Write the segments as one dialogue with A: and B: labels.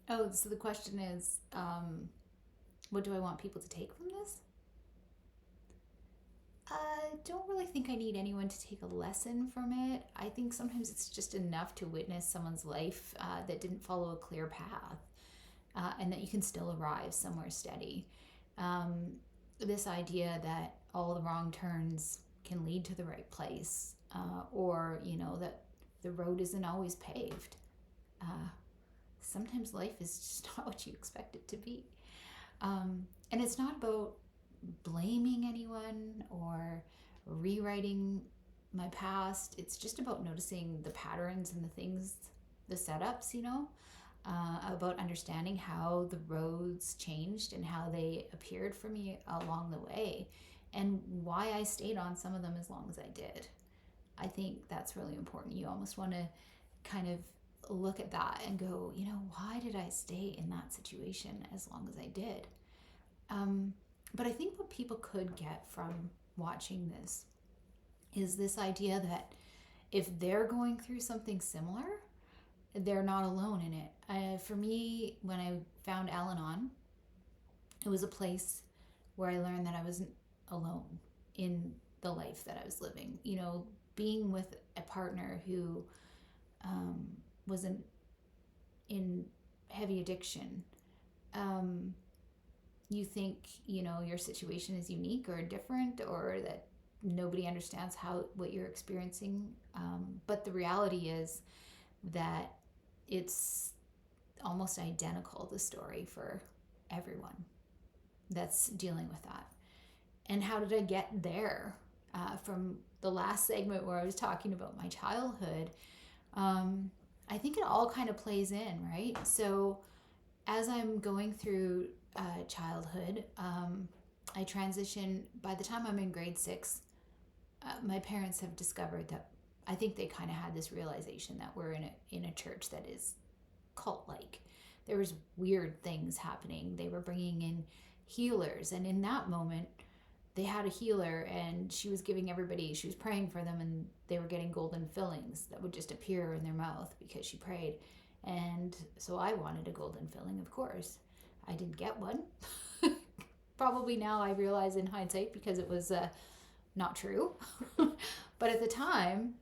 A: Oh, so the question is, what do I want people to take from this? I don't really think I need anyone to take a lesson from it. I think sometimes it's just enough to witness someone's life that didn't follow a clear path, and that you can still arrive somewhere steady. Um, this idea that all the wrong turns can lead to the right place, or, that the road isn't always paved. Uh, Sometimes life is just not what you expect it to be. And it's not about blaming anyone or rewriting my past. It's just about noticing the patterns and the things, the setups, about understanding how the roads changed and how they appeared for me along the way, and why I stayed on some of them as long as I did. I think that's really important. You almost want to kind of look at that and go, why did I stay in that situation as long as I did? Um, but I think what people could get from watching this is this idea that if they're going through something similar, they're not alone in it. For me, when I found Al Anon, it was a place where I learned that I wasn't alone in the life that I was living. Being with a partner who um, wasn't in heavy addiction, um, you think your situation is unique or different, or that nobody understands how what you're experiencing, but the reality is that it's almost identical, the story for everyone that's dealing with that. And how did I get there? From the last segment where I was talking about my childhood, um, I think it all kind of plays in, right? So as I'm going through childhood, I transition. By the time I'm in grade 6, my parents have discovered that, I think they kind of had this realization that we're in a church that is cult like. There was weird things happening. They were bringing in healers, and in that moment, they had a healer, and she was giving everybody. She was praying for them, and they were getting golden fillings that would just appear in their mouth because she prayed. And so I wanted a golden filling, of course. I didn't get one. Probably now I realize in hindsight because it was not true. But at the time,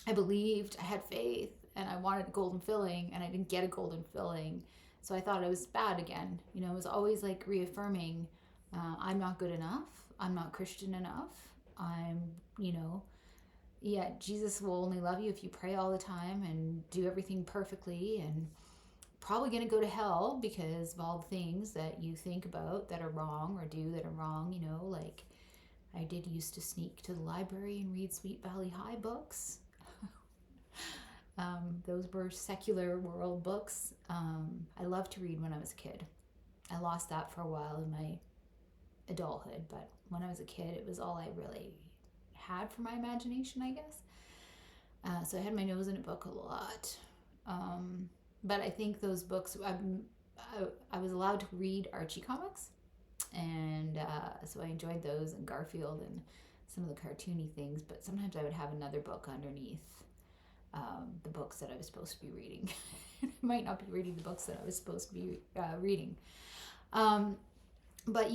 A: I believed, I had faith, and I wanted a golden filling, and I didn't get a golden filling. So I thought it was bad again. It was always like reaffirming, I'm not good enough. I'm not Christian enough. I'm, yeah, Jesus will only love you if you pray all the time and do everything perfectly, and probably going to go to hell because of all the things that you think about that are wrong or do that are wrong. Like I did used to sneak to the library and read Sweet Valley High books. Those were secular world books. I loved to read when I was a kid. I lost that for a while in my adulthood, but when I was a kid, it was all I really had for my imagination, I guess. So I had my nose in a book a lot. But I think those books, I was allowed to read Archie comics, and so I enjoyed those, and Garfield and some of the cartoony things, but sometimes I would have another book underneath the books that I was supposed to be reading. I might not be reading the books that I was supposed to be reading. Um, but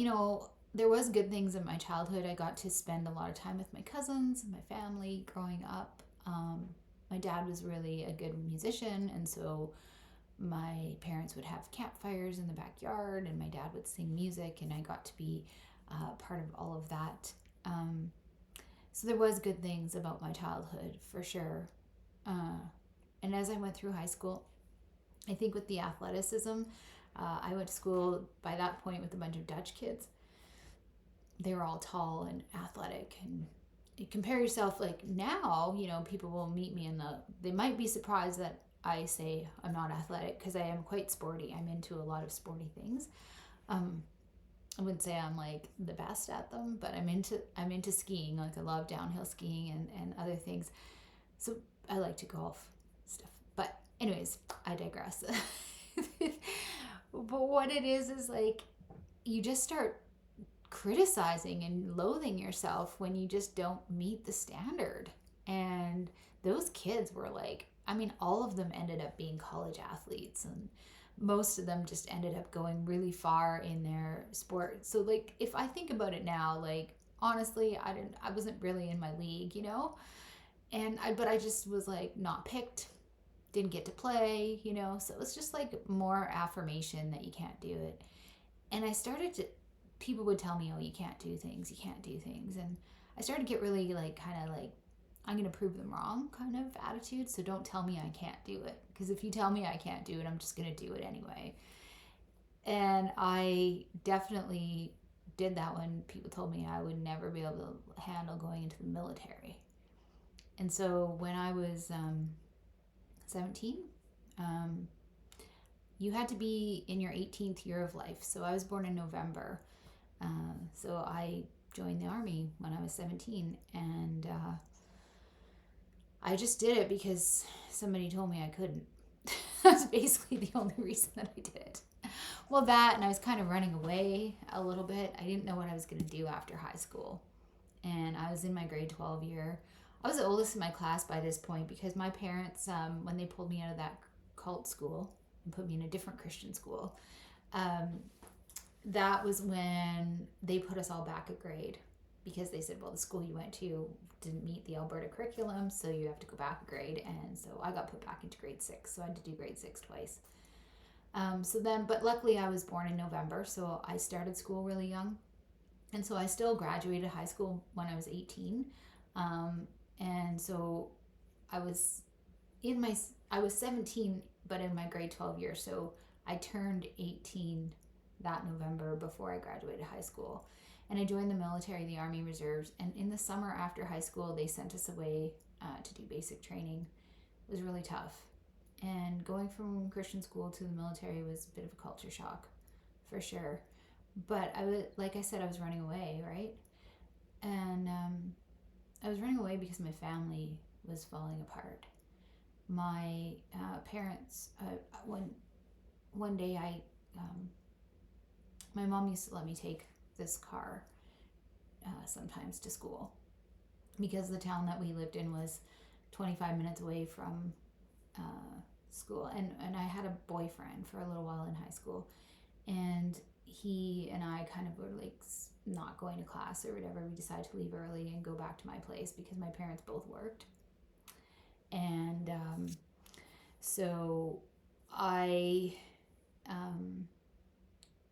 A: there was good things in my childhood. I got to spend a lot of time with my cousins and my family growing up. My dad was really a good musician, and so my parents would have campfires in the backyard, and my dad would sing music, and I got to be part of all of that. So there was good things about my childhood for sure. Uh, and as I went through high school, I think with the athleticism, I went to school by that point with a bunch of Dutch kids. They were all tall and athletic, and you compare yourself, like now, people will meet me they might be surprised that I say I'm not athletic, because I am quite sporty. I'm into a lot of sporty things. Um, I wouldn't say I'm like the best at them, but I'm into skiing. Like I love downhill skiing and other things. So I like to golf stuff. But anyways, I digress. But what it is like you just start criticizing and loathing yourself when you just don't meet the standard. And those kids were like I mean, all of them ended up being college athletes, and most of them just ended up going really far in their sport. So like if I think about it now, like honestly, I wasn't really in my league, but I just was like not picked, didn't get to play, so it was just like more affirmation that you can't do it. And I started to, people would tell me, oh, you can't do things, you can't do things. And I started to get really like, kind of like, I'm going to prove them wrong kind of attitude. So don't tell me I can't do it. Because if you tell me I can't do it, I'm just going to do it anyway. And I definitely did that when people told me I would never be able to handle going into the military. And so when I was 17, um, you had to be in your 18th year of life. So I was born in November. So I joined the Army when I was 17. And I just did it because somebody told me I couldn't. That's basically the only reason that I did it. Well, that, and I was kind of running away a little bit. I didn't know what I was going to do after high school. And I was in my grade 12 year. I was the oldest in my class by this point because my parents, when they pulled me out of that cult school and put me in a different Christian school, um, that was when they put us all back a grade because they said, well, the school you went to didn't meet the Alberta curriculum, so you have to go back a grade. And so I got put back into grade 6, so I had to do grade 6 twice. But luckily I was born in November, so I started school really young. And so I still graduated high school when I was 18. And so I was I was 17, but in my grade 12 year. So I turned 18 that November before I graduated high school. And I joined the military, the Army Reserves. And in the summer after high school, they sent us away to do basic training. It was really tough. And going from Christian school to the military was a bit of a culture shock, for sure. But like I said, I was running away, right? And I was running away because my family was falling apart. My parents, one day my mom used to let me take this car sometimes to school because the town that we lived in was 25 minutes away from school. And I had a boyfriend for a little while in high school. And he and I kind of were like not going to class or whatever. We decided to leave early and go back to my place because my parents both worked. And so I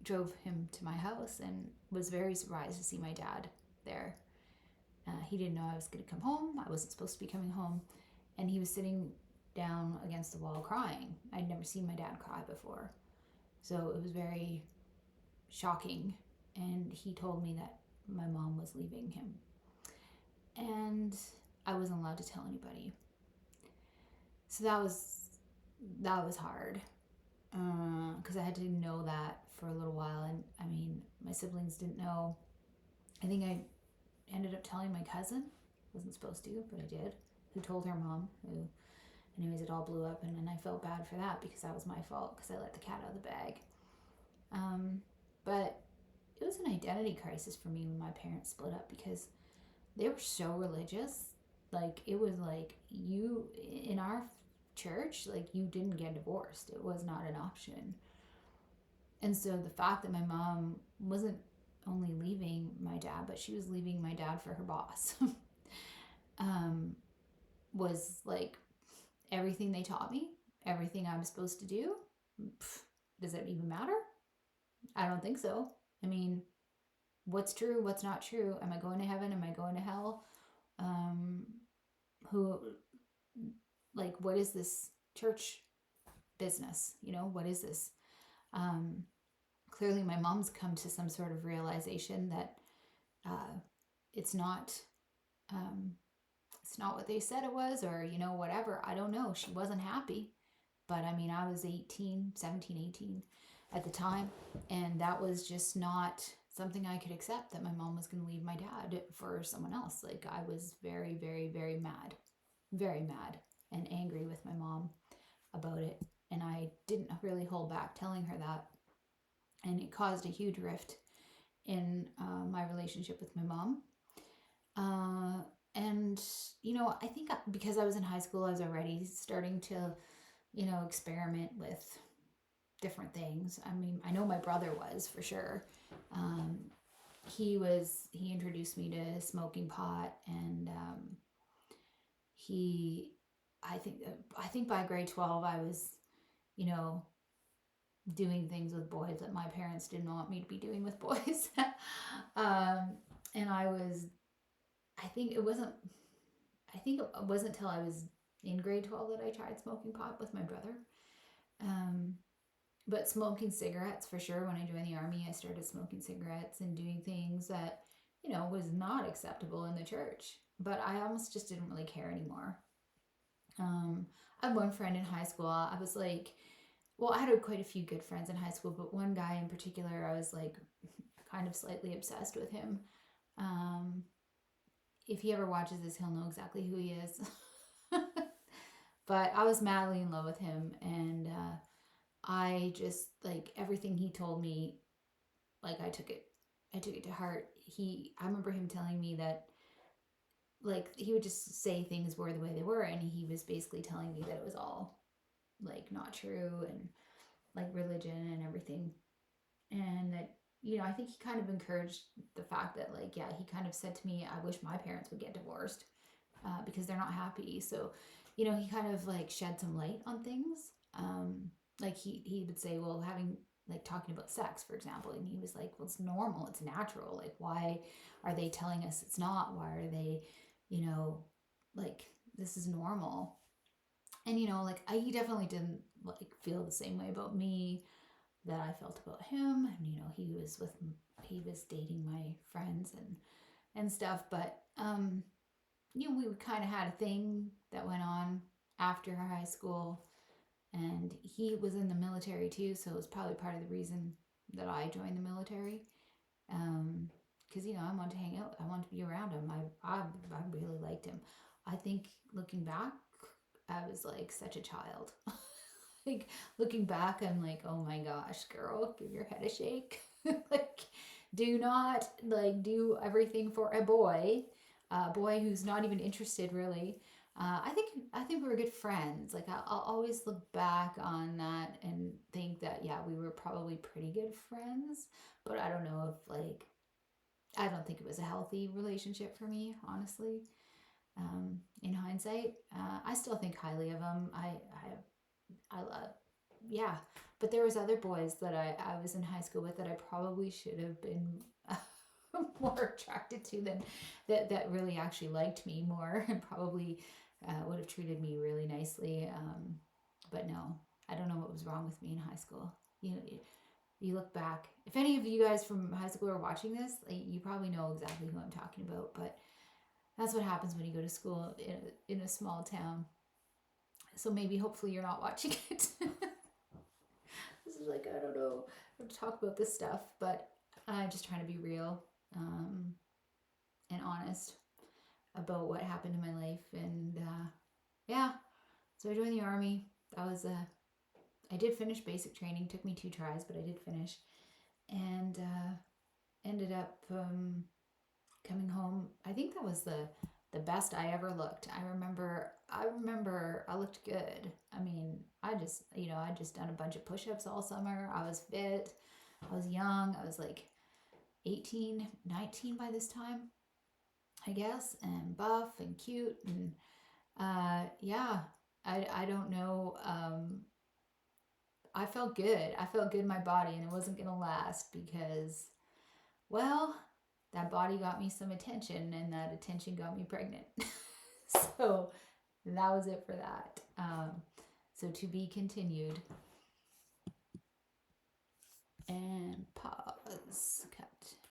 A: drove him to my house and was very surprised to see my dad there. He didn't know I was going to come home. I wasn't supposed to be coming home. And he was sitting down against the wall crying. I'd never seen my dad cry before. So it was very shocking. And he told me that my mom was leaving him. And I wasn't allowed to tell anybody. So that was hard. Because I had to know that for a little while. And I mean, my siblings didn't know. I think I ended up telling my cousin. Wasn't supposed to, but I did. Who told her mom, who, anyways, it all blew up. And then I felt bad for that because that was my fault because I let the cat out of the bag. But it was an identity crisis for me when my parents split up because they were so religious. Like, it was like, you, in our church, like, you didn't get divorced. It was not an option. And so the fact that my mom wasn't only leaving my dad, but she was leaving my dad for her boss, was like everything they taught me, everything I was supposed to do. Does it even matter? I don't think so. I mean, what's true? What's not true? Am I going to heaven? Am I going to hell? What is this church business? What is this? Clearly my mom's come to some sort of realization that it's not what they said it was, or whatever. I don't know. She wasn't happy, but I mean, I was 17, 18 at the time, and that was just not something I could accept, that my mom was going to leave my dad for someone else. Like, I was very, very, very mad and angry with my mom about it, and I didn't really hold back telling her that, and it caused a huge rift in my relationship with my mom. And, I think because I was in high school, I was already starting to, experiment with different things. I mean, I know my brother was for sure. Um, he introduced me to smoking pot, and he, I think by grade 12, I was, you know, doing things with boys that my parents didn't want me to be doing with boys. um, and I think it wasn't, I think it wasn't until I was in grade 12 that I tried smoking pot with my brother. Um, but smoking cigarettes for sure. When I joined the army, I started smoking cigarettes and doing things that, was not acceptable in the church. But I almost just didn't really care anymore. I had one friend in high school. I was like, well, I had quite a few good friends in high school, but one guy in particular, I was like kind of slightly obsessed with him. Um, if he ever watches this, he'll know exactly who he is. But I was madly in love with him, and I just like everything he told me. Like I took it to heart. I remember him telling me that like he would just say things were the way they were, and he was basically telling me that it was all like not true, and like religion and everything, and that I think he kind of encouraged the fact that like yeah, he kind of said to me, I wish my parents would get divorced because they're not happy. So he kind of like shed some light on things. Like he would say, well, having like talking about sex, for example, and he was like, well, it's normal, it's natural. Like, why are they telling us it's not? Why are they, you know, like this is normal? And like he definitely didn't like feel the same way about me that I felt about him. And he was dating my friends and stuff. But we kind of had a thing that went on after high school, and he was in the military too, so it was probably part of the reason that I joined the military. Because I wanted to hang out, I wanted to be around him. I really liked him. I think looking back, I was like such a child. Like looking back, I'm like, oh my gosh, girl, give your head a shake. Like, do not like do everything for a boy who's not even interested really. I think we were good friends. Like I'll always look back on that and think that yeah, we were probably pretty good friends. But I don't know if like I don't think it was a healthy relationship for me, honestly. In hindsight, I still think highly of him. I love, yeah. But there was other boys that I was in high school with that I probably should have been more attracted to than that really actually liked me more and probably would have treated me really nicely. But no, I don't know what was wrong with me in high school. You look back. If any of you guys from high school are watching this, like, you probably know exactly who I'm talking about. But that's what happens when you go to school in a small town. So maybe, hopefully, you're not watching it. This is like, I don't know how to talk about this stuff, but I'm just trying to be real and honest about what happened in my life. And yeah, so I joined the army. That was I did finish basic training. Took me 2 tries, but I did finish, and ended up coming home. I think that was the best I ever looked. I remember I looked good. I mean, I just done a bunch of push-ups all summer. I was fit. I was young. I was like 18, 19 by this time, I guess, and buff and cute, and yeah, I don't know. I felt good. I felt good in my body, and it wasn't gonna last because, well, that body got me some attention, and that attention got me pregnant. So that was it for that. So to be continued. And pause. Cut.